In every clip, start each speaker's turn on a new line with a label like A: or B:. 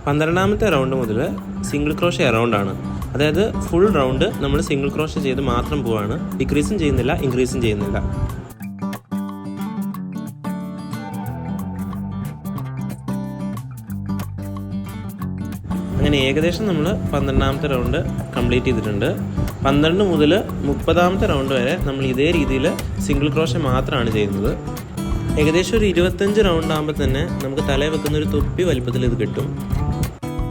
A: 12ാമത്തെ round മുതൽ single crochet അറൗണ്ടാണ്. അതായത് full round നമ്മൾ സിംഗിൾ ക്രോഷ്യ ചെയ്ത് മാത്രം പോവാണ്. ഡിക്രീസും ചെയ്യുന്നില്ല, ഇൻക്രീസും ചെയ്യുന്നില്ല. അങ്ങനെ ഏകദേശം നമ്മൾ 12ാമത്തെ റൗണ്ട് കംപ്ലീറ്റ് ചെയ്തിട്ടുണ്ട്. 12 മുതൽ 30ാമത്തെ റൗണ്ട് വരെ നമ്മൾ ഇതേ രീതിയിൽ സിംഗിൾ ക്രോഷ്യ മാത്രമാണ് ചെയ്യുന്നത്. ഏകദേശം ഒരു 25 റൗണ്ട് ആകുമ്പോൾ തന്നെ നമുക്ക് തലയിൽ വെക്കുന്ന ഒരു തൊപ്പി വലിപ്പത്തിൽ ഇത് കിട്ടും.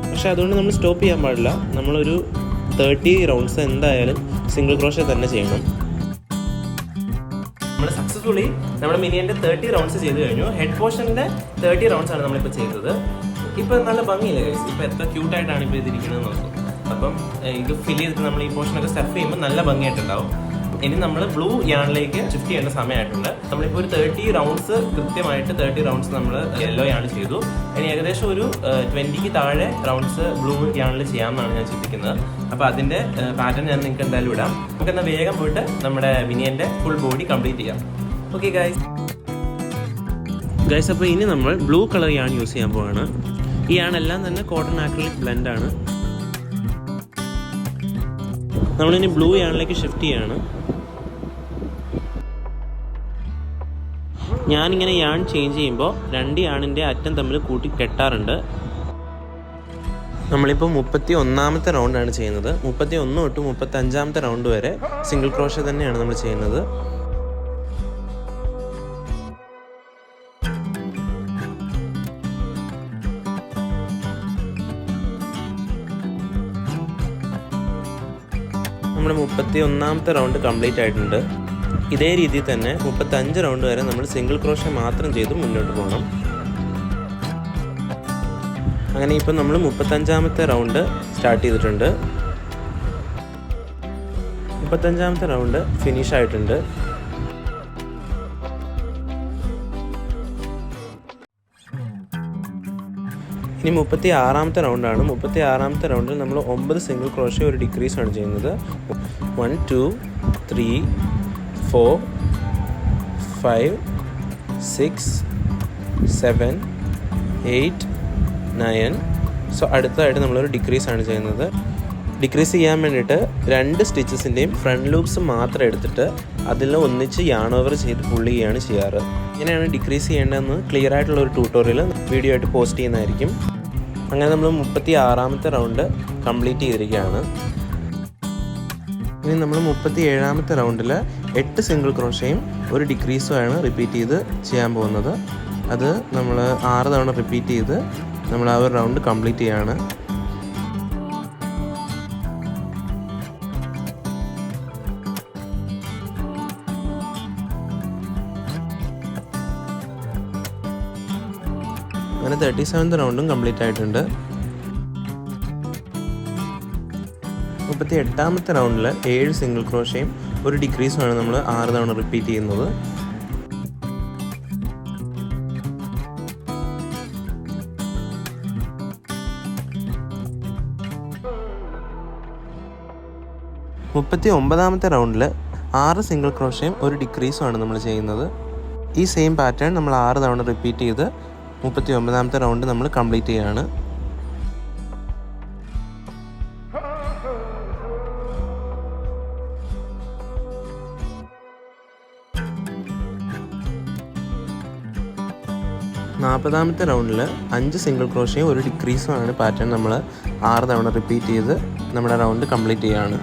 A: പക്ഷെ അതുകൊണ്ട് നമ്മൾ സ്റ്റോപ്പ് ചെയ്യാൻ പാടില്ല. നമ്മളൊരു 30 റൗണ്ട്സ് എന്തായാലും സിംഗിൾ ക്രോഷ്യ തന്നെ ചെയ്യണം. നമ്മൾ സക്സസ്ഫുള്ളി നമ്മുടെ മിനിയൻ്റെ 30 റൗണ്ട്സ് ചെയ്ത് കഴിഞ്ഞു. ഹെഡ് പോർഷൻ്റെ 30 റൗണ്ട്സ് ആണ് നമ്മളിപ്പോൾ ചെയ്തത്. ഇപ്പോൾ നല്ല ഭംഗിയില്ല ഗൈസ്. ഇപ്പോൾ എത്ര ക്യൂട്ടായിട്ടാണ് ഇപ്പോൾ ഇതിരിക്കുന്നത് നോക്കും. അപ്പം ഇത് ഫിൽ ചെയ്തിട്ട് നമ്മൾ ഈ പോർഷനൊക്കെ സ്റ്റഫ് ചെയ്യുമ്പോൾ നല്ല ഭംഗിയായിട്ടുണ്ടാവും. ഇനി നമ്മൾ ബ്ലൂ യാണിലേക്ക് ഷിഫ്റ്റ് ചെയ്യേണ്ട സമയമായിട്ടുണ്ട്. നമ്മളിപ്പോൾ ഒരു 30 റൗണ്ട്സ് കൃത്യമായിട്ട് 30 റൗണ്ട്സ് നമ്മൾ യെല്ലോ യാൺ ചെയ്തു. ഇനി ഏകദേശം ഒരു 20ക്ക് താഴെ റൗണ്ട്സ് ബ്ലൂ യാണിൽ ചെയ്യാമെന്നാണ് ഞാൻ ചിന്തിക്കുന്നത്. അപ്പോൾ അതിൻ്റെ പാറ്റേൺ ഞാൻ നിങ്ങൾക്ക് എന്തായാലും ഇടാം. നമുക്കെന്നാൽ വേഗം പോയിട്ട് നമ്മുടെ മിനിയൻ്റെ ഫുൾ ബോഡി കംപ്ലീറ്റ് ചെയ്യാം. ഓക്കെ ഗൈസ്, അപ്പോൾ ഇനി നമ്മൾ ബ്ലൂ കളർ യാൺ യൂസ് ചെയ്യാൻ പോവാണ്. ഈ യാണെല്ലാം തന്നെ കോട്ടൺ ആക്രിലിക് ബ്ലെൻഡാണ്. നമ്മളിനി ബ്ലൂ യാണിലേക്ക് ഷിഫ്റ്റ് ചെയ്യാണ്. ഞാനിങ്ങനെ യാൺ ചേഞ്ച് ചെയ്യുമ്പോൾ 2 യാണിൻ്റെ അറ്റം തമ്മിൽ കൂട്ടി കെട്ടാറുണ്ട്. നമ്മളിപ്പോൾ 31ാമത്തെ റൗണ്ടാണ് ചെയ്യുന്നത്. 31 തൊട്ട് 35ാമത്തെ റൗണ്ട് വരെ സിംഗിൾ ക്രോഷ്യ തന്നെയാണ് നമ്മൾ ചെയ്യുന്നത്. നമ്മുടെ 31ാമത്തെ റൗണ്ട് കംപ്ലീറ്റ് ആയിട്ടുണ്ട്. ഇതേ രീതിയിൽ തന്നെ 35 റൗണ്ട് വരെ നമ്മൾ സിംഗിൾ ക്രോഷ്യ മാത്രം ചെയ്ത് മുന്നോട്ട് പോകണം. അങ്ങനെ ഇപ്പം നമ്മൾ 35ാമത്തെ റൗണ്ട് സ്റ്റാർട്ട് ചെയ്തിട്ടുണ്ട്. 35ാമത്തെ റൗണ്ട് ഫിനിഷ് ആയിട്ടുണ്ട്. ഇനി 36ാമത്തെ റൗണ്ടാണ്. 36ാമത്തെ റൗണ്ടിൽ നമ്മൾ 9 സിംഗിൾ ക്രോഷ്യ ഒരു ഡിക്രീസ് ആണ് ചെയ്യുന്നത്. 1 2 3 4 5 6 7 8 9. സോ അടുത്തതായിട്ട് നമ്മളൊരു ഡിക്രീസ് ആണ് ചെയ്യുന്നത്. ഡിക്രീസ് ചെയ്യാൻ വേണ്ടിയിട്ട് 2 സ്റ്റിച്ചസിൻ്റെയും ഫ്രണ്ട് ലൂപ്സ് മാത്രം എടുത്തിട്ട് അതിൽ ഒന്നിച്ച് യാൺ ഓവർ ചെയ്ത് പുള്ളി ചെയ്യുകയാണ് ചെയ്യാറ്. ഇങ്ങനെയാണ് ഡിക്രീസ് ചെയ്യേണ്ടതെന്ന് ക്ലിയർ ആയിട്ടുള്ള ഒരു ട്യൂട്ടോറിയൽ വീഡിയോ ആയിട്ട് പോസ്റ്റ് ചെയ്യുന്നതായിരിക്കും. അങ്ങനെ നമ്മൾ 36ാമത്തെ റൗണ്ട് കംപ്ലീറ്റ് ചെയ്തിരിക്കുകയാണ്. ഇനി നമ്മൾ 37ാമത്തെ റൗണ്ടിൽ 8 സിംഗിൾ ക്രോഷ്യയും ഒരു ഡിക്രീസുമാണ് റിപ്പീറ്റ് ചെയ്ത് ചെയ്യാൻ പോകുന്നത്. അത് നമ്മൾ 6 തവണ റിപ്പീറ്റ് ചെയ്ത് നമ്മൾ ആ ഒരു റൗണ്ട് കംപ്ലീറ്റ് ചെയ്യുകയാണ്. അങ്ങനെ 37th റൗണ്ടും കംപ്ലീറ്റ് ആയിട്ടുണ്ട്. 38ാമത്തെ റൗണ്ടിൽ 7 സിംഗിൾ ക്രോഷ്യയും ഒരു ഡിക്രീസുമാണ് നമ്മൾ 6 തവണ റിപ്പീറ്റ് ചെയ്യുന്നത്. മുപ്പത്തി 39ാമത്തെ റൗണ്ടിൽ 6 സിംഗിൾ ക്രോഷ്യയും ഒരു ഡിക്രീസുമാണ് നമ്മൾ ചെയ്യുന്നത്. ഈ സെയിം പാറ്റേൺ നമ്മൾ 6 തവണ റിപ്പീറ്റ് ചെയ്ത് 39ാമത്തെ റൗണ്ട് നമ്മൾ കംപ്ലീറ്റ് ചെയ്യുകയാണ്. നാൽപ്പതാമത്തെ റൗണ്ടിൽ 5 സിംഗിൾ ക്രോഷ്യയും ഒരു ഡിക്രീസുമാണ് പാറ്റേൺ നമ്മൾ 6 തവണ റിപ്പീറ്റ് ചെയ്ത് നമ്മുടെ റൗണ്ട് കംപ്ലീറ്റ് ചെയ്യുകയാണ്.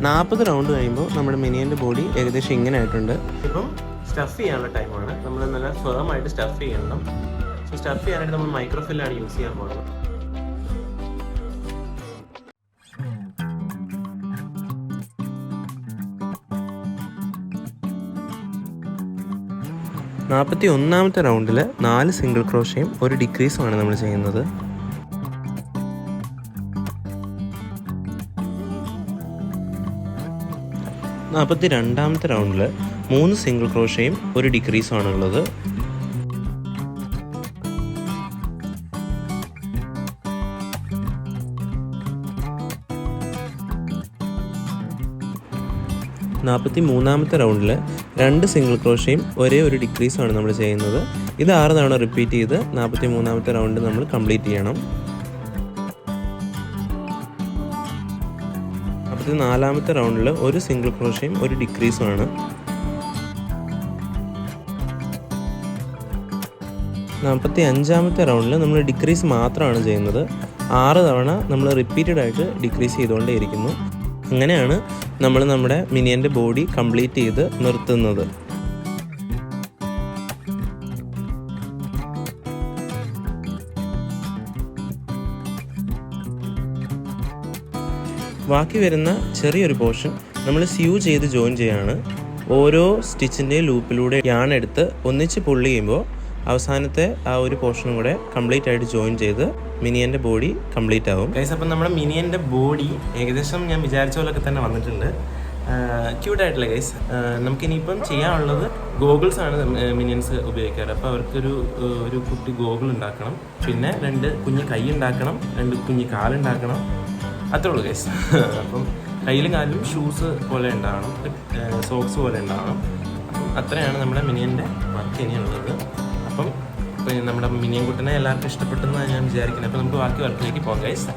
A: നാൽപ്പത് റൗണ്ട് കഴിയുമ്പോൾ നമ്മുടെ മിനിയൻ്റെ ബോഡി ഏകദേശം ഇങ്ങനെ ആയിട്ടുണ്ട്. ഇപ്പം സ്റ്റഫ് ചെയ്യാനുള്ള ടൈമാണ്. നമ്മൾ നല്ല ഫേം ആയിട്ട് സ്റ്റഫ് ചെയ്യണം. സോ സ്റ്റഫ് ചെയ്യാനായിട്ട് നമ്മൾ മൈക്രോഫില്ലാണ് യൂസ് ചെയ്യാൻ പോകുന്നത്. നാൽപ്പത്തി 1ാമത്തെ റൗണ്ടിൽ 4 സിംഗിൾ ക്രോഷ്യയും ഒരു ഡിക്രീസുമാണ് നമ്മൾ ചെയ്യുന്നത്. നാൽപ്പത്തി 2ാമത്തെ റൗണ്ടിൽ 3 സിംഗിൾ ക്രോഷ്യയും ഒരു ഡിക്രീസുമാണ് ഉള്ളത്. 43-ാമത്തെ റൗണ്ടിൽ 2 സിംഗിൾ ക്രോഷയും ഒരേ ഒരു ഡിക്രീസുമാണ് നമ്മൾ ചെയ്യുന്നത്. ഇത് 6 തവണ റിപ്പീറ്റ് ചെയ്ത് 43-ാമത്തെ റൗണ്ട് നമ്മൾ കംപ്ലീറ്റ് ചെയ്യണം. 44-ാമത്തെ റൗണ്ടിൽ 1 സിംഗിൾ ക്രോഷയും ഒരു ഡിക്രീസുമാണ്. 45-ാമത്തെ റൗണ്ടിൽ നമ്മൾ ഡിക്രീസ് മാത്രമാണ് ചെയ്യുന്നത്. 6 തവണ നമ്മൾ റിപ്പീറ്റഡ് ആയിട്ട് ഡിക്രീസ് ചെയ്തുകൊണ്ടേയിരിക്കുന്നു. അങ്ങനെയാണ് നമ്മൾ നമ്മുടെ മിനിയൻ്റെ ബോഡി കംപ്ലീറ്റ് ചെയ്ത് നിർത്തുന്നത്. ബാക്കി വരുന്ന ചെറിയൊരു പോർഷൻ നമ്മൾ സ്യൂ ചെയ്ത് ജോയിൻ ചെയ്യാണ്. ഓരോ സ്റ്റിച്ചിൻ്റെ ലൂപ്പിലൂടെ യാൺ എടുത്ത് ഒന്നിച്ച് പുള്ളി ചെയ്യുമ്പോൾ അവസാനത്തെ ആ ഒരു പോർഷനും കൂടെ കംപ്ലീറ്റ് ആയിട്ട് ജോയിൻ ചെയ്ത് മിനിയൻ്റെ ബോഡി കംപ്ലീറ്റ് ആവും. ഗൈസ്, അപ്പം നമ്മുടെ മിനിയൻ്റെ ബോഡി ഏകദേശം ഞാൻ വിചാരിച്ച പോലൊക്കെ തന്നെ വന്നിട്ടുണ്ട്. ക്യൂട്ടായിട്ടില്ല ഗൈസ്. നമുക്കിനിയിപ്പം ചെയ്യാനുള്ളത് ഗോഗിൾസ് ആണ് മിനിയൻസ് ഉപയോഗിക്കാറ്. അപ്പോൾ അവർക്കൊരു കുട്ടി ഗോഗിൾ ഉണ്ടാക്കണം, പിന്നെ 2 കുഞ്ഞ് കൈ ഉണ്ടാക്കണം, 2 കുഞ്ഞ് കാലുണ്ടാക്കണം. അത്രേ ഉള്ളൂ ഗൈസ്. അപ്പം കയ്യിലും കാലിലും ഷൂസ് പോലെ ഉണ്ടാകണം, സോക്സ് പോലെ ഉണ്ടാകണം. അപ്പം അത്രയാണ് നമ്മുടെ മിനിയൻ്റെ വർക്ക് ഇനിയുള്ളത്. അപ്പം നമ്മുടെ മിനിയൻ കുട്ടനെ എല്ലാവർക്കും ഇഷ്ടപ്പെട്ടെന്ന് ഞാൻ വിചാരിക്കുന്നത്. അപ്പോൾ നമുക്ക് ബാക്കി വർക്കിലേക്ക് പോകാം ഗൈസ്.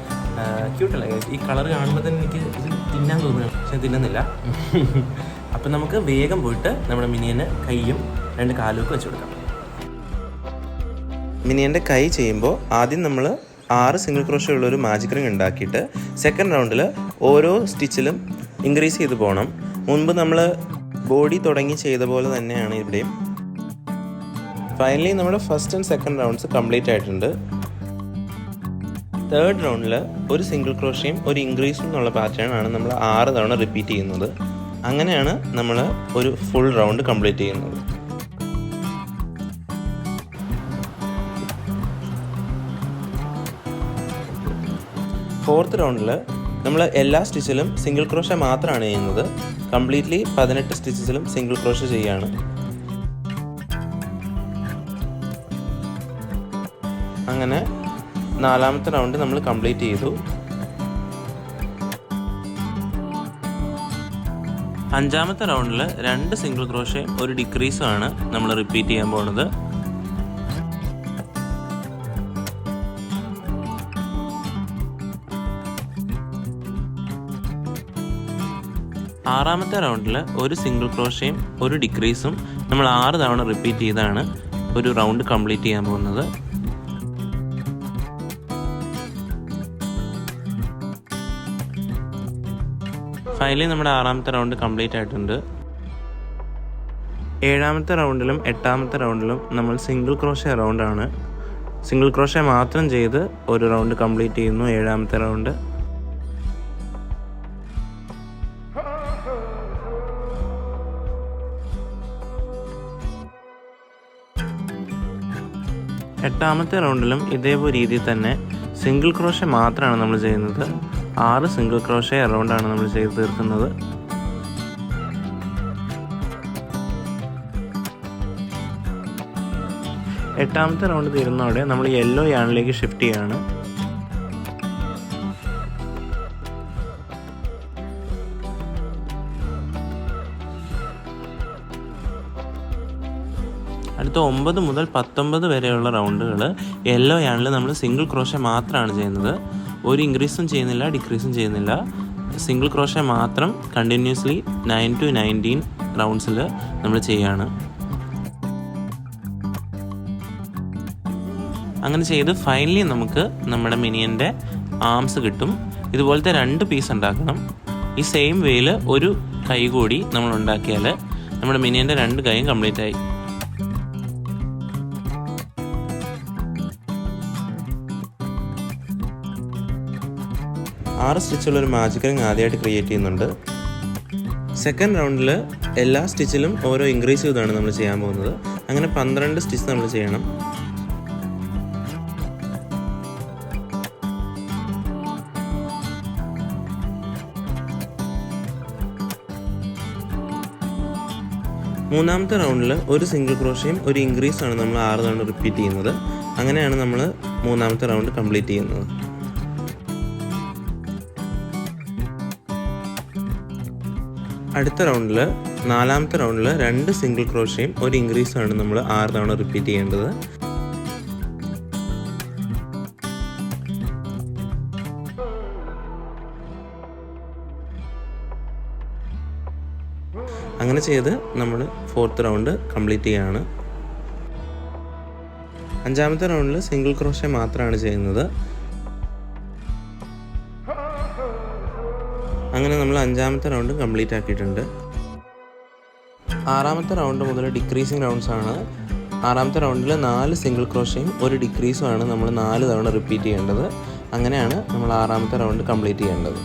A: ക്യൂട്ടല്ല ഗൈസ്. ഈ കളർ കാണുമ്പോൾ തന്നെ എനിക്ക് ഇത് തിന്നാൻ തോന്നുന്നു, പക്ഷെ തിന്നുന്നില്ല. അപ്പം നമുക്ക് വേഗം പോയിട്ട് നമ്മുടെ മിനിയന് കൈയും 2 കാലുമൊക്കെ വെച്ച് കൊടുക്കാം. മിനിയൻ്റെ കൈ ചെയ്യുമ്പോൾ ആദ്യം നമ്മൾ 6 സിംഗിൾ ക്രോഷേ ഉള്ളൊരു മാജിക് റിംഗ് ഉണ്ടാക്കിയിട്ട് സെക്കൻഡ് റൗണ്ടിൽ ഓരോ സ്റ്റിച്ചിലും ഇൻക്രീസ് ചെയ്ത് പോകണം. മുൻപ് നമ്മൾ ബോഡി തുടങ്ങി ചെയ്ത പോലെ തന്നെയാണ് ഇവിടെയും. ഫൈനലി നമ്മുടെ first and second rounds complete ആയിട്ടുണ്ട്. തേർഡ് റൗണ്ടിൽ 1 സിംഗിൾ ക്രോഷയും ഒരു ഇൻക്രീസും എന്നുള്ള പാറ്റേൺ ആണ് നമ്മൾ 6 തവണ റിപ്പീറ്റ് ചെയ്യുന്നത്. അങ്ങനെയാണ് നമ്മൾ ഒരു ഫുൾ റൗണ്ട് കംപ്ലീറ്റ് ചെയ്യുന്നത്. ഫോർത്ത് റൗണ്ടിൽ നമ്മൾ എല്ലാ സ്റ്റിച്ചിലും സിംഗിൾ ക്രോഷ മാത്രമാണ് ചെയ്യുന്നത്. കംപ്ലീറ്റ്ലി 18 സ്റ്റിച്ചസിലും സിംഗിൾ ക്രോഷ ചെയ്യാണ്. അങ്ങനെ 4-ാമത്തെ റൗണ്ട് നമ്മൾ കംപ്ലീറ്റ് ചെയ്തു. 5-ാമത്തെ റൗണ്ടിൽ 2 സിംഗിൾ ക്രോഷയും ഒരു ഡിക്രീസും ആണ് നമ്മൾ റിപ്പീറ്റ് ചെയ്യാൻ പോകുന്നത്. 6-ാമത്തെ റൗണ്ടിൽ 1 സിംഗിൾ ക്രോഷയും ഒരു ഡിക്രീസും നമ്മൾ 6 തവണ റിപ്പീറ്റ് ചെയ്താണ് ഒരു റൗണ്ട് കംപ്ലീറ്റ് ചെയ്യാൻ പോകുന്നത്. ഫൈനലി നമ്മുടെ 6-ാമത്തെ റൗണ്ട് കംപ്ലീറ്റ് ആയിട്ടുണ്ട്. 7-ാമത്തെ റൗണ്ടിലും 8-ാമത്തെ റൗണ്ടിലും നമ്മൾ സിംഗിൾ ക്രോഷേ റൗണ്ടാണ്. സിംഗിൾ ക്രോഷേ മാത്രം ചെയ്ത് ഒരു റൗണ്ട് കംപ്ലീറ്റ് ചെയ്യുന്നു 7-ാമത്തെ റൗണ്ട്. 8-ാമത്തെ റൗണ്ടിലും ഇതേപോലെ രീതിയിൽ തന്നെ സിംഗിൾ ക്രോഷേ മാത്രമാണ് നമ്മൾ ചെയ്യുന്നത്. 6 സിംഗിൾ ക്രോഷേ റൗണ്ടാണ് നമ്മൾ ചെയ്ത് തീർക്കുന്നത്. എട്ടാമത്തെ റൗണ്ട് തീരുന്നതോടെ നമ്മൾ യെല്ലോ യാണിലേക്ക് ഷിഫ്റ്റ് ചെയ്യാണ്. അടുത്ത 9 മുതൽ 19 വരെയുള്ള റൗണ്ടുകൾ യെല്ലോ യാണിൽ നമ്മൾ സിംഗിൾ ക്രോഷേ മാത്രമാണ് ചെയ്യുന്നത്. ഒരു ഇൻക്രീസും ചെയ്യുന്നില്ല, ഡിക്രീസും ചെയ്യുന്നില്ല. സിംഗിൾ ക്രോഷേ മാത്രം കണ്ടിന്യൂസ്ലി 9 to 19 റൗണ്ട്സിൽ നമ്മൾ ചെയ്യാണ്. അങ്ങനെ ചെയ്ത് ഫൈനലി നമുക്ക് നമ്മുടെ മിനിയൻ്റെ ആംസ് കിട്ടും. ഇതുപോലത്തെ 2 പീസ് ഉണ്ടാക്കണം. ഈ സെയിം വേയിൽ ഒരു കൈ കൂടി നമ്മൾ ഉണ്ടാക്കിയാൽ നമ്മുടെ മിനിയൻ്റെ 2 കൈയും കംപ്ലീറ്റ് ആയി. ആറ് സ്റ്റിച്ചുള്ളൊരു മാജിക് റിംഗ് ആദ്യമായിട്ട് ക്രിയേറ്റ് ചെയ്യുന്നുണ്ട്. സെക്കൻഡ് റൗണ്ടിൽ എല്ലാ സ്റ്റിച്ചിലും ഓരോ ഇൻക്രീസ് ചെയ്താണ് നമ്മൾ ചെയ്യാൻ പോകുന്നത്. അങ്ങനെ 12 സ്റ്റിച്ച് നമ്മൾ ചെയ്യണം. മൂന്നാമത്തെ റൗണ്ടിൽ ഒരു സിംഗിൾ ക്രോഷയും ഒരു ഇൻക്രീസാണ് നമ്മൾ 6 തവണ റിപ്പീറ്റ് ചെയ്യുന്നത്. അങ്ങനെയാണ് നമ്മൾ മൂന്നാമത്തെ റൗണ്ട് കംപ്ലീറ്റ് ചെയ്യുന്നത്. അടുത്ത റൗണ്ടിൽ നാലാമത്തെ റൗണ്ടിൽ 2 സിംഗിൾ ക്രോഷയും ഒരു ഇൻക്രീസുമാണ് നമ്മൾ 6 തവണ റിപ്പീറ്റ് ചെയ്യേണ്ടത്. അങ്ങനെ ചെയ്ത് നമ്മൾ 4th റൗണ്ട് കംപ്ലീറ്റ് ചെയ്യുകയാണ്. അഞ്ചാമത്തെ റൗണ്ടിൽ സിംഗിൾ ക്രോഷേ മാത്രമാണ് ചെയ്യുന്നത്. അങ്ങനെ നമ്മൾ അഞ്ചാമത്തെ റൗണ്ട് കംപ്ലീറ്റ് ആക്കിയിട്ടുണ്ട്. ആറാമത്തെ റൗണ്ട് മുതൽ ഡിക്രീസിങ് റൗണ്ട്സ് ആണ്. ആറാമത്തെ റൗണ്ടിൽ 4 സിംഗിൾ ക്രോഷയും ഒരു ഡിക്രീസുമാണ് നമ്മൾ 4 തവണ റിപ്പീറ്റ് ചെയ്യേണ്ടത്. അങ്ങനെയാണ് നമ്മൾ ആറാമത്തെ റൗണ്ട് കംപ്ലീറ്റ് ചെയ്യേണ്ടത്.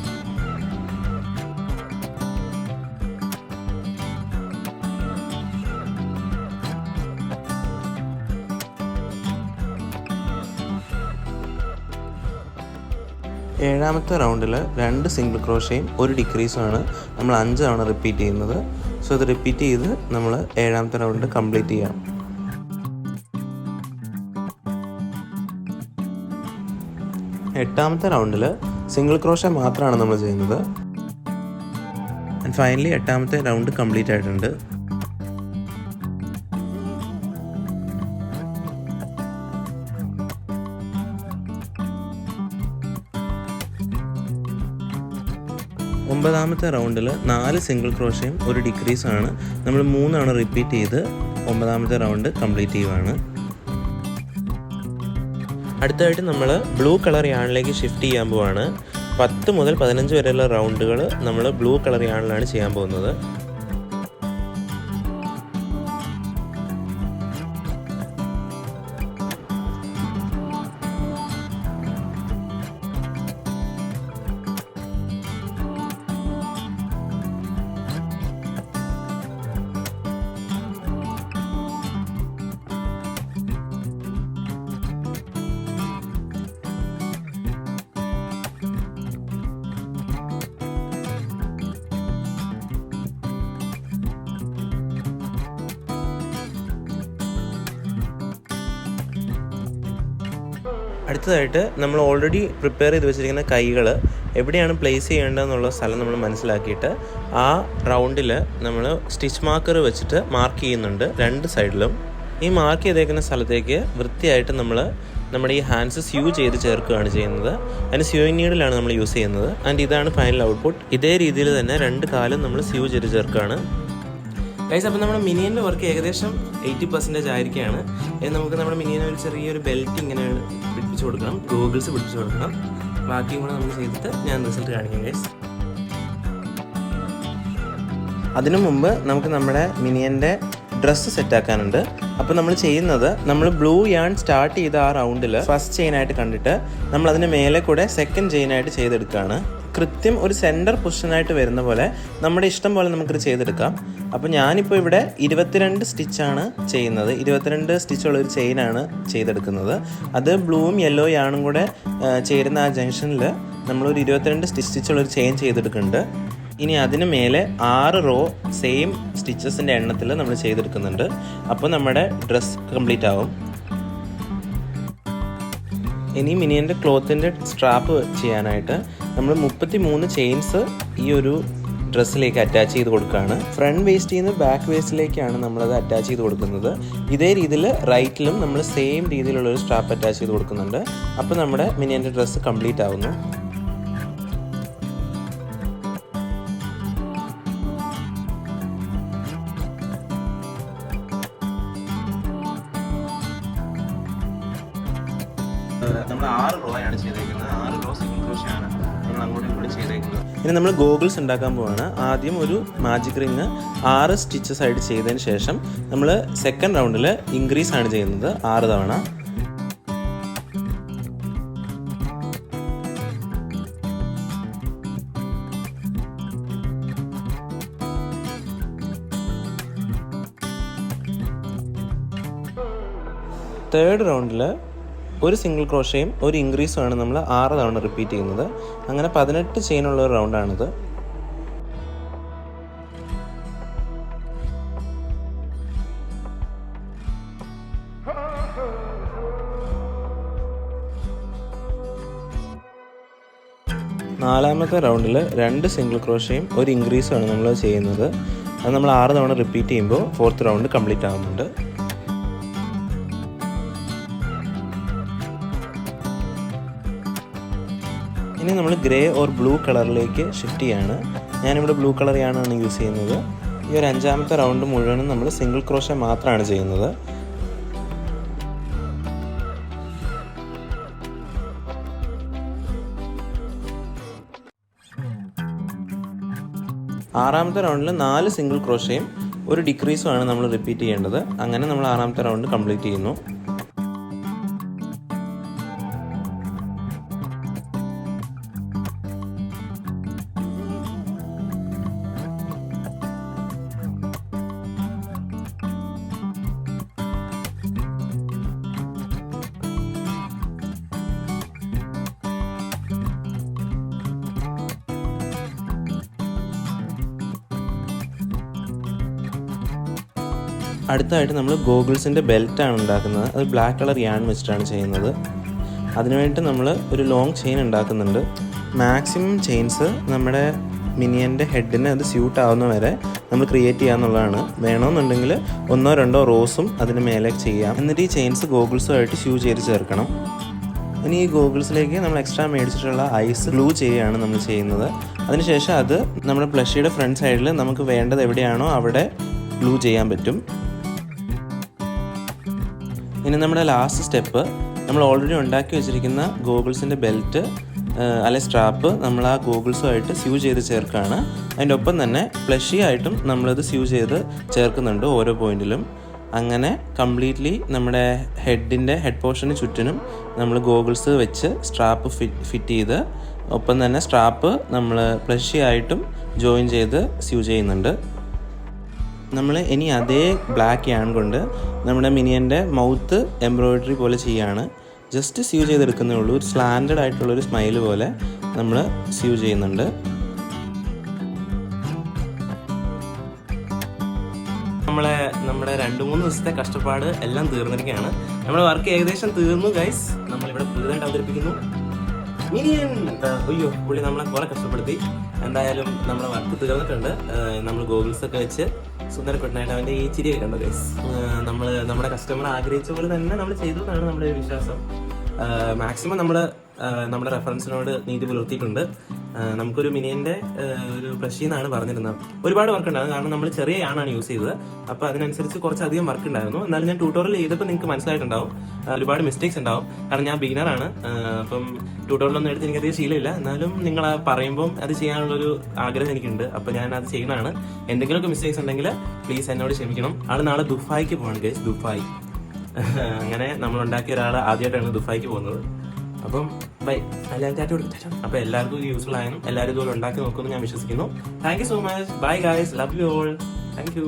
A: ഏഴാമത്തെ റൗണ്ടിൽ 2 സിംഗിൾ ക്രോഷയും ഒരു ഡിക്രീസുമാണ് നമ്മൾ 5 തവണ റിപ്പീറ്റ് ചെയ്യുന്നത്. സോ ഇത് റിപ്പീറ്റ് ചെയ്ത് നമ്മൾ ഏഴാമത്തെ റൗണ്ട് കംപ്ലീറ്റ് ചെയ്യാം. എട്ടാമത്തെ റൗണ്ടിൽ സിംഗിൾ ക്രോഷ മാത്രമാണ് നമ്മൾ ചെയ്യുന്നത്. ആൻഡ് ഫൈനലി എട്ടാമത്തെ റൗണ്ട് കംപ്ലീറ്റ് ആയിട്ടുണ്ട്. ഒമ്പതാമത്തെ റൗണ്ടിൽ 4 സിംഗിൾ ക്രോഷയും ഒരു ഡിക്രീസാണ് നമ്മൾ 3 തവണ റിപ്പീറ്റ് ചെയ്ത് ഒമ്പതാമത്തെ റൗണ്ട് കംപ്ലീറ്റ് ചെയ്യുവാണ്. അടുത്തതായിട്ട് നമ്മൾ ബ്ലൂ കളർ യാണിലേക്ക് ഷിഫ്റ്റ് ചെയ്യാൻ പോവാണ്. 10 മുതൽ 15 വരെയുള്ള റൗണ്ടുകൾ നമ്മൾ ബ്ലൂ കളർ യാണിലാണ് ചെയ്യാൻ പോകുന്നത്. അടുത്തതായിട്ട് നമ്മൾ ഓൾറെഡി പ്രിപ്പയർ ചെയ്ത് വെച്ചിരിക്കുന്ന കൈകൾ എവിടെയാണ് പ്ലേസ് ചെയ്യേണ്ടതെന്നുള്ള സ്ഥലം നമ്മൾ മനസ്സിലാക്കിയിട്ട് ആ റൗണ്ടിൽ നമ്മൾ സ്റ്റിച്ച് മാർക്കർ വെച്ചിട്ട് മാർക്ക് ചെയ്യുന്നുണ്ട് 2 സൈഡിലും. ഈ മാർക്ക് ചെയ്തേക്കുന്ന സ്ഥലത്തേക്ക് വൃത്തിയായിട്ട് നമ്മൾ നമ്മുടെ ഈ ഹാൻഡ്സ് സ്യൂ ചെയ്ത് ചേർക്കുകയാണ് ചെയ്യുന്നത്. അതിന് സ്യൂയിങ് നീഡിലാണ് നമ്മൾ യൂസ് ചെയ്യുന്നത്. ആൻഡ് ഇതാണ് ഫൈനൽ ഔട്ട്പുട്ട്. ഇതേ രീതിയിൽ തന്നെ 2 കാലും നമ്മൾ സ്യൂ ചെയ്ത് ചേർക്കുകയാണ്. ഗൈസ്, അപ്പോൾ നമ്മുടെ മിനിയൻ്റെ വർക്ക് ഏകദേശം 80% ആയിരിക്കുകയാണ്. നമുക്ക് നമ്മുടെ മിനിയനെ ഒരു ചെറിയൊരു ബെൽറ്റ് ഇങ്ങനെ പിടിപ്പിച്ച് കൊടുക്കണം, ഗോഗിൾസ് പിടിപ്പിച്ച് കൊടുക്കണം. ബാക്കിയും കൂടെ നമ്മൾ ചെയ്തിട്ട് ഞാൻ റിസൾട്ട് കാണിക്കാം ഗൈസ്. അതിനു മുമ്പ് നമുക്ക് നമ്മുടെ മിനിയൻ്റെ ഡ്രസ്സ് സെറ്റാക്കാനുണ്ട്. അപ്പോൾ നമ്മൾ ചെയ്യുന്നത്, നമ്മൾ ബ്ലൂ യാൺ സ്റ്റാർട്ട് ചെയ്ത ആ റൗണ്ടിൽ ഫസ്റ്റ് ചെയിനായിട്ട് കണ്ടിട്ട് നമ്മൾ അതിന് മേലെ കൂടെ സെക്കൻഡ് ചെയിനായിട്ട് ചെയ്തെടുക്കുകയാണ്. കൃത്യം ഒരു സെൻറ്റർ പൊസിഷനായിട്ട് വരുന്ന പോലെ നമ്മുടെ ഇഷ്ടം പോലെ നമുക്കിത് ചെയ്തെടുക്കാം. അപ്പോൾ ഞാനിപ്പോൾ ഇവിടെ 22 സ്റ്റിച്ചാണ് ചെയ്യുന്നത്. 22 സ്റ്റിച്ചുള്ളൊരു ചെയിനാണ് ചെയ്തെടുക്കുന്നത്. അത് ബ്ലൂവും യെല്ലോ യാണും കൂടെ ചേരുന്ന ആ ജംഗ്ഷനിൽ നമ്മളൊരു 22 സ്റ്റിച്ചുള്ളൊരു ചെയിൻ ചെയ്തെടുക്കുന്നുണ്ട്. ഇനി അതിന് മേലെ 6 റോ സെയിം സ്റ്റിച്ചസിൻ്റെ എണ്ണത്തിൽ നമ്മൾ ചെയ്തെടുക്കുന്നുണ്ട്. അപ്പോൾ നമ്മുടെ ഡ്രസ്സ് കംപ്ലീറ്റ് ആവും. ഇനി മിനിയൻ്റെ ക്ലോത്തിൻ്റെ സ്ട്രാപ്പ് ചെയ്യാനായിട്ട് നമ്മൾ 33 ചെയിൻസ് ഈ ഒരു ഡ്രസ്സിലേക്ക് അറ്റാച്ച് ചെയ്ത് കൊടുക്കുകയാണ്. ഫ്രണ്ട് വേസ്റ്റിൽ നിന്ന് ബാക്ക് വേസ്റ്റിലേക്കാണ് നമ്മളത് അറ്റാച്ച് ചെയ്ത് കൊടുക്കുന്നത്. ഇതേ രീതിയിൽ റൈറ്റിലും നമ്മൾ സെയിം രീതിയിലുള്ളൊരു സ്ട്രാപ്പ് അറ്റാച്ച് ചെയ്ത് കൊടുക്കുന്നുണ്ട്. അപ്പോൾ നമ്മുടെ മിനിയൻ്റെ ഡ്രസ്സ് കംപ്ലീറ്റ് ആവുന്നു. നമ്മൾ 6 റോ ആണ് ചെയ്തേക്കുന്നത്. 6 റോ സിംഗിൾ ക്രോഷേ ആണ് നമ്മൾ അങ്ങോട്ടും ഇങ്ങോട്ടും ചെയ്തേക്കുന്നത്. ഇനി നമ്മൾ ഗോഗിൾസ് ഉണ്ടാക്കാൻ പോവാണ്. ആദ്യം ഒരു മാജിക് റിങ് 6 സ്റ്റിച്ചസ് ആയിട്ട് ചെയ്തതിന് ശേഷം നമ്മൾ സെക്കൻഡ് റൗണ്ടിൽ ഇൻക്രീസ് ആണ് ചെയ്യുന്നത് 6 തവണ. തേർഡ് റൗണ്ടിൽ ഒരു സിംഗിൾ ക്രോഷയും ഒരു ഇൻക്രീസുമാണ് നമ്മൾ 6 തവണ റിപ്പീറ്റ് ചെയ്യുന്നത്. അങ്ങനെ 18 ചെയിനുള്ള ഒരു റൗണ്ടാണിത്. നാലാമത്തെ റൗണ്ടിൽ 2 സിംഗിൾ ക്രോഷയും ഒരു ഇൻക്രീസുമാണ് നമ്മൾ ചെയ്യുന്നത്. അത് നമ്മൾ 6 തവണ റിപ്പീറ്റ് ചെയ്യുമ്പോൾ 4th റൗണ്ട് കംപ്ലീറ്റ് ആകുന്നുണ്ട്. ഇനി നമ്മൾ ഗ്രേ ഓർ ബ്ലൂ കളറിലേക്ക് ഷിഫ്റ്റ് ചെയ്യാണ്. ഞാനിവിടെ ബ്ലൂ കളർ ആണ് യൂസ് ചെയ്യുന്നത്. ഈ ഒരു 5ാമത്തെ റൗണ്ട് മുഴുവനും നമ്മൾ സിംഗിൾ ക്രോഷ മാത്രമാണ് ചെയ്യുന്നത്. ആറാമത്തെ റൗണ്ടിൽ 4 സിംഗിൾ ക്രോഷയും ഒരു ഡിക്രീസും ആണ് നമ്മൾ റിപ്പീറ്റ് ചെയ്യേണ്ടത്. അങ്ങനെ നമ്മൾ 6ാമത്തെ റൗണ്ട് കംപ്ലീറ്റ് ചെയ്യുന്നു. അടുത്തായിട്ട് നമ്മൾ ഗോഗിൾസിൻ്റെ ബെൽറ്റാണ് ഉണ്ടാക്കുന്നത്. അത് ബ്ലാക്ക് കളർ യാൺ വെച്ചിട്ടാണ് ചെയ്യുന്നത്. അതിനുവേണ്ടി നമ്മൾ ഒരു ലോങ് ചെയിൻ ഉണ്ടാക്കുന്നുണ്ട്. മാക്സിമം ചെയിൻസ് നമ്മുടെ മിനിയൻ്റെ ഹെഡിന് അത് സ്യൂട്ട് ആവുന്ന വരെ നമ്മൾ ക്രിയേറ്റ് ചെയ്യാന്നുള്ളതാണ്. വേണമെന്നുണ്ടെങ്കിൽ 1-2 റോസും അതിന് മേലെ ചെയ്യാം. എന്നിട്ട് ഈ ചെയിൻസ് ഗോഗിൾസുമായിട്ട് സ്യൂ ചെയ്ത് ചേർക്കണം. ഇനി ഈ ഗോഗിൾസിലേക്ക് നമ്മൾ എക്സ്ട്രാ മേടിച്ചിട്ടുള്ള ഐസ് ഗ്ലൂ ചെയ്യുകയാണ് നമ്മൾ ചെയ്യുന്നത്. അതിനുശേഷം അത് നമ്മുടെ പ്ലഷിയുടെ ഫ്രണ്ട് സൈഡിൽ നമുക്ക് വേണ്ടത് എവിടെയാണോ അവിടെ ഗ്ലൂ ചെയ്യാൻ പറ്റും. ഇനി നമ്മുടെ ലാസ്റ്റ് സ്റ്റെപ്പ്, നമ്മൾ ഓൾറെഡി ഉണ്ടാക്കി വെച്ചിരിക്കുന്ന ഗോഗിൾസിൻ്റെ ബെൽറ്റ് അല്ലെ സ്ട്രാപ്പ് നമ്മൾ ആ ഗോഗിൾസുമായിട്ട് സ്യൂ ചെയ്ത് ചേർക്കുകയാണ്. അതിൻ്റെ ഒപ്പം തന്നെ പ്ലഷി ആയിട്ടും നമ്മളത് സ്യൂ ചെയ്ത് ചേർക്കുന്നുണ്ട് ഓരോ പോയിന്റിലും. അങ്ങനെ കംപ്ലീറ്റ്ലി നമ്മുടെ ഹെഡ് പോർഷന് ചുറ്റിനും നമ്മൾ ഗോഗിൾസ് വെച്ച് സ്ട്രാപ്പ് ഫിറ്റ് ചെയ്ത്, ഒപ്പം തന്നെ സ്ട്രാപ്പ് നമ്മൾ പ്ലഷി ആയിട്ടും ജോയിൻ ചെയ്ത് സ്യൂ ചെയ്യുന്നുണ്ട്. നമ്മൾ ഇനി അതേ ബ്ലാക്ക് യാൺ കൊണ്ട് നമ്മുടെ മിനിയൻ്റെ മൗത്ത് എംബ്രോയിഡറി പോലെ ചെയ്യുകയാണ്. ജസ്റ്റ് സ്യൂ ചെയ്തെടുക്കുന്നേ ഉള്ളൂ. ഒരു സ്ലാൻഡഡ് ആയിട്ടുള്ളൊരു സ്മൈല് പോലെ നമ്മൾ സ്യൂ ചെയ്യുന്നുണ്ട്. നമ്മുടെ 2-3 ദിവസത്തെ കഷ്ടപ്പാട് എല്ലാം തീർന്നിരിക്കുകയാണ്. നമ്മുടെ വർക്ക് ഏകദേശം തീർന്നു ഗൈസ്. നമ്മളിവിടെ പുതിയതായിട്ട് അവതരിപ്പിക്കുന്നു മിനിയൻ. അയ്യോ, പുള്ളി നമ്മളെ കുറെ കഷ്ടപ്പെടുത്തി. എന്തായാലും നമ്മുടെ വർക്ക് തീർന്നിട്ടുണ്ട്. നമ്മൾ ഗോഗിൾസ് ഒക്കെ വെച്ച് സുന്ദരക്കുട്ടനായിട്ട് അവൻ്റെ ഈ ചിരിയൊക്കെ കണ്ടു ഗൈസ്. നമ്മുടെ കസ്റ്റമർ ആഗ്രഹിച്ച പോലെ തന്നെ നമ്മൾ ചെയ്തു എന്നാണ് നമ്മുടെ വിശ്വാസം. മാക്സിമം നമ്മുടെ റെഫറൻസിനോട് നീതി പുലർത്തിയിട്ടുണ്ട്. നമുക്കൊരു മിനിയൻ്റെ ഒരു പ്രശ്നമാണ് പറഞ്ഞിരുന്നത്. ഒരുപാട് വർക്ക് ഉണ്ടായിരുന്നു, കാരണം നമ്മൾ ചെറിയ യാണാണ് യൂസ് ചെയ്തത്. അപ്പോൾ അതിനനുസരിച്ച് കുറച്ചധികം വർക്ക് ഉണ്ടായിരുന്നു. എന്നാലും ഞാൻ ട്യൂട്ടോറിയൽ ചെയ്തപ്പോൾ നിങ്ങൾക്ക് മനസ്സിലായിട്ടുണ്ടാവും ഒരുപാട് മിസ്റ്റേക്സ് ഉണ്ടാവും. കാരണം ഞാൻ ബിഗിനറാണ്. അപ്പം ട്യൂട്ടോറിയലൊന്നും എടുത്ത് എനിക്കധികം ശീലമില്ല. എന്നാലും നിങ്ങൾ പറയുമ്പം അത് ചെയ്യാനുള്ളൊരു ആഗ്രഹം എനിക്കുണ്ട്. അപ്പോൾ ഞാൻ അത് ചെയ്യുന്നതാണ്. എന്തെങ്കിലുമൊക്കെ മിസ്റ്റേക്സ് ഉണ്ടെങ്കിൽ പ്ലീസ് എന്നോട് ക്ഷമിക്കണം. ആൾ നാളെ ദുബായിക്ക് പോകണം ഗൈസ്, ദുബായ്. അങ്ങനെ നമ്മൾ ഉണ്ടാക്കിയ ഒരാൾ ആദ്യമായിട്ടാണ് ദുബായിക്ക് പോകുന്നത്. അപ്പം ബൈ, എല്ലാവരും ടാറ്റ കൊടുക്കും. അപ്പോൾ എല്ലാവർക്കും ഇത് യൂസ്ഫുൾ ആയെന്നും എല്ലാവരും ഇതുപോലെ ഉണ്ടാക്കി നോക്കുമെന്ന് ഞാൻ വിശ്വസിക്കുന്നു. Thank you so much. Bye guys, love you all. Thank you.